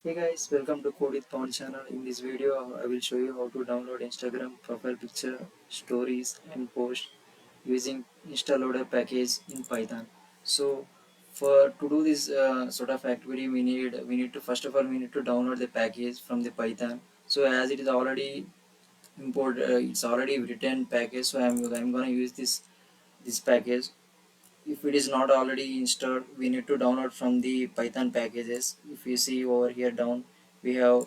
Hey guys, welcome to Code with Pawan channel. In this video, I will show you how to download Instagram profile picture, stories and post using installer package in Python. So, for to do this sort of activity, we need to first of all we need to download the package from the Python. So as it is already it's already written package. So I'm gonna use this package. If it is not already installed, we need to download from the Python packages. If you see over here down, we have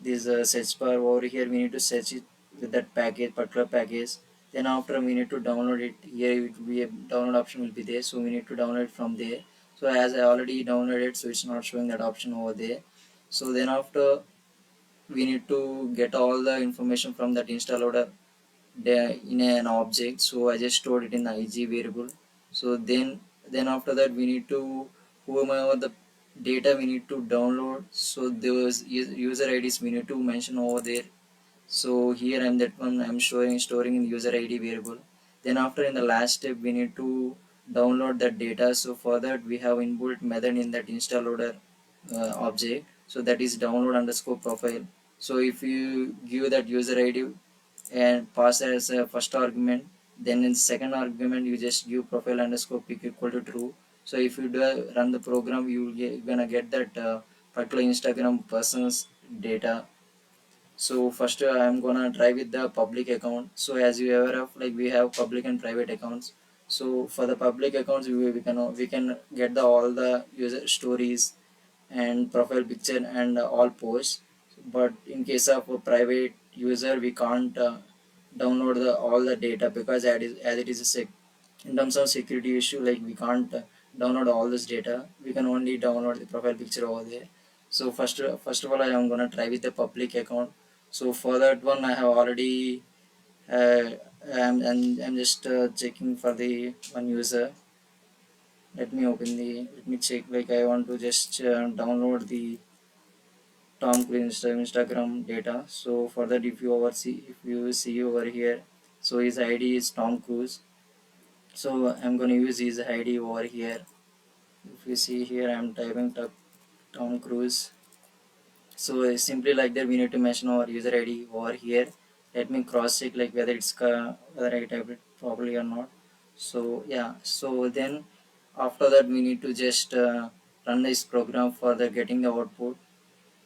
this search bar. Over here we need to search it with that package, particular package. Then after we need to download it. Here it will be a download option will be there, so we need to download it from there. So as I already downloaded, so it's not showing that option over there. So then after we need to get all the information from that installer in an object. So I just stored it in the ig variable. So then after that we need to whomever the data we need to download, so those user IDs we need to mention over there. So here I'm that one I'm storing in user ID variable. Then after in the last step we need to download that data. So for that we have inbuilt method in that install loader object, so that is download underscore profile. So if you give that user ID and pass as a first argument, then in second argument you just give profile underscore pic equal to true. So if you run the program, you're gonna get that particular Instagram person's data. So first I'm gonna try with the public account. So as you aware of, like, we have public and private accounts. So for the public accounts, we can get the all the user stories and profile picture and all posts. But in case of a private user, we can't download all the data, because as it is a in terms of security issue, like we can't download all this data. We can only download the profile picture over there. So first of all I am gonna try with the public account. So for that one I have already uh, I'm just checking for the one user. Let me check, like I want to just download the Tom Cruise Instagram data. So for that, if you see over here, so his ID is Tom Cruise. So I'm going to use his ID over here. If you see here, I'm typing Tom Cruise. So simply like that, we need to mention our user ID over here. Let me cross check, like whether I typed it properly or not. So yeah, so then after that we need to just run this program for the getting the output.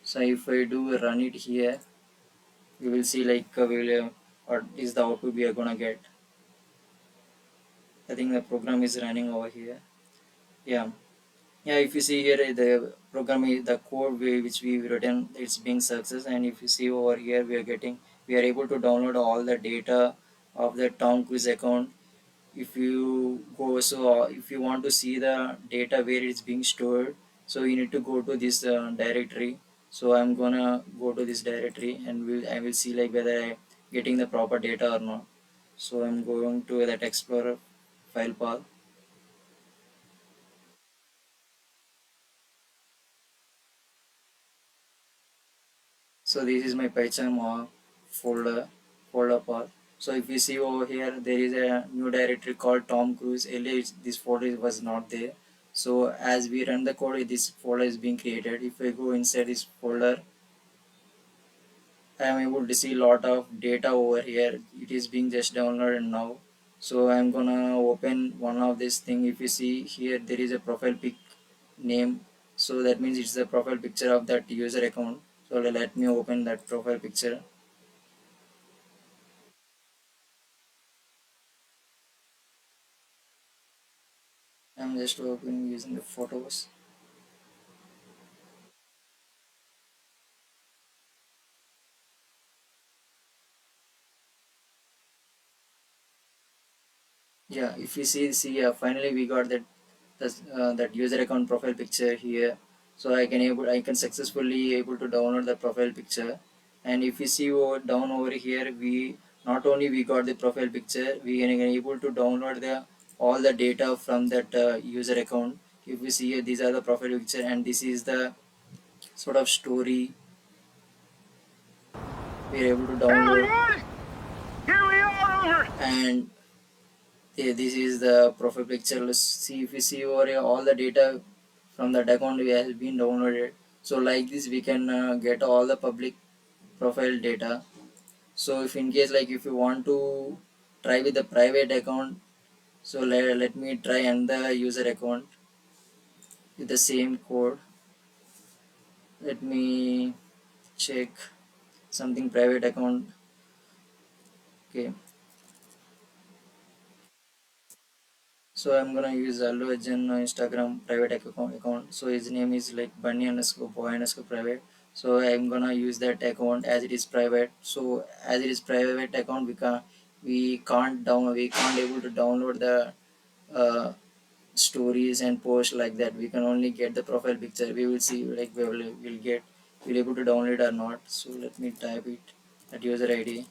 So if I do run it here, we will see, like we will what is the output we are gonna get. I think the program is running over here. Yeah, yeah, if you see here, the program is the code which we written, it's being success. And if you see over here, we are able to download all the data of the Tom Cruise account. If you go, so if you want to see the data where it's being stored, so you need to go to this directory. So I'm gonna go to this directory, and I will see, like, whether I getting the proper data or not. So I'm going to that explorer file path. So this is my Python folder path. So if you see over here, there is a new directory called Tom Cruise. Earlier this folder was not there. So as we run the code, this folder is being created. If I go inside this folder, I am able to see a lot of data over here. It is being just downloaded now. So I'm gonna open one of this thing. If you see here, there is a profile pic name. So that means it's the profile picture of that user account. So let me open that profile picture. I'm just working using the photos. Yeah, if you see, finally we got that user account profile picture here. So I can successfully able to download the profile picture. And if you see down over here, we not only we got the profile picture, we are able to download the all the data from that user account. If you see here, these are the profile picture, and this is the sort of story we are able to download. Here we are. And yeah, this is the profile picture. Let's see, if you see over here, all the data from that account has been downloaded. So like this we can get all the public profile data. So if in case like if you want to try with the private account, so let me try another user account with the same code. Let me check something private account. Okay, so I'm gonna use Allu Arjun Instagram private account. So his name is like bunny underscore boy underscore private. So I'm gonna use that account as it is private. So as it is private account, we can't able to download the uh, stories and post like that. We can only get the profile picture. We will see like we'll able to download or not. So let me type it at user ID.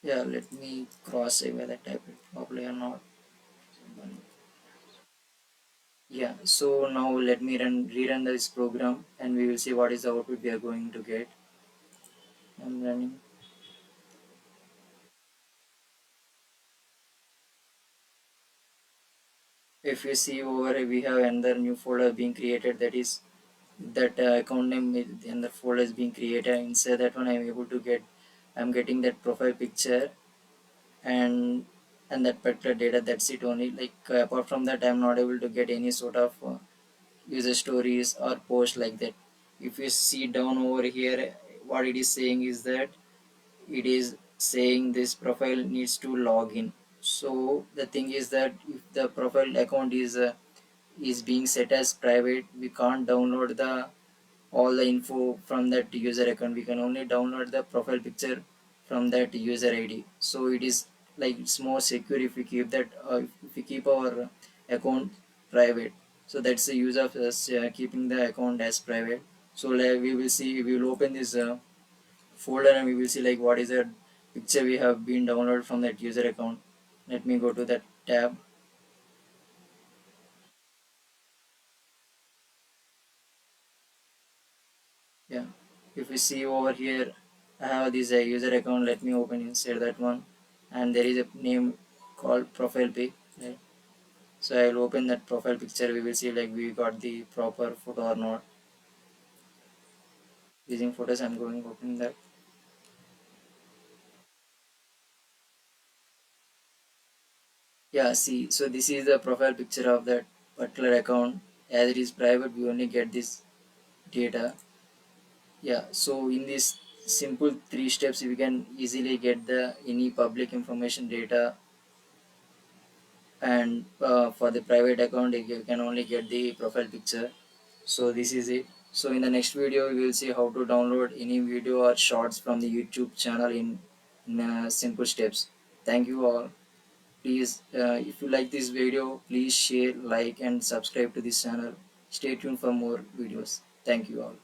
Yeah, let me cross check whether type it properly or not. Yeah, so now let me rerun this program and we will see what is the output we are going to get. I'm running. If you see over here, we have another new folder being created, that is that account name in the folder is being created. Inside that one I'm getting that profile picture and that particular data. That's it only. Like apart from that I'm not able to get any sort of user stories or post like that. If you see down over here, what it is saying is that it is saying this profile needs to log in. So the thing is that if the profile account is being set as private, we can't download the all the info from that user account. We can only download the profile picture from that user ID. So it is like it's more secure if we keep that if we keep our account private. So that's the use of us keeping the account as private. So like we will open this folder and we will see like what is the picture we have been downloaded from that user account. Let me go to that tab. Yeah, if we see over here, I have this user account. Let me open inside that one, and there is a name called profile pic, right? So I will open that profile picture. We will see like we got the proper photo or not. Using photos, I'm going to open that. Yeah, see, so this is the profile picture of that particular account. As it is private, we only get this data. Yeah, so in this simple three steps we can easily get the any public information data. And for the private account you can only get the profile picture. So this is it. So in the next video we will see how to download any video or shorts from the YouTube channel in simple steps. Thank you all. Please if you like this video, please share, like and subscribe to this channel. Stay tuned for more videos. Thank you all.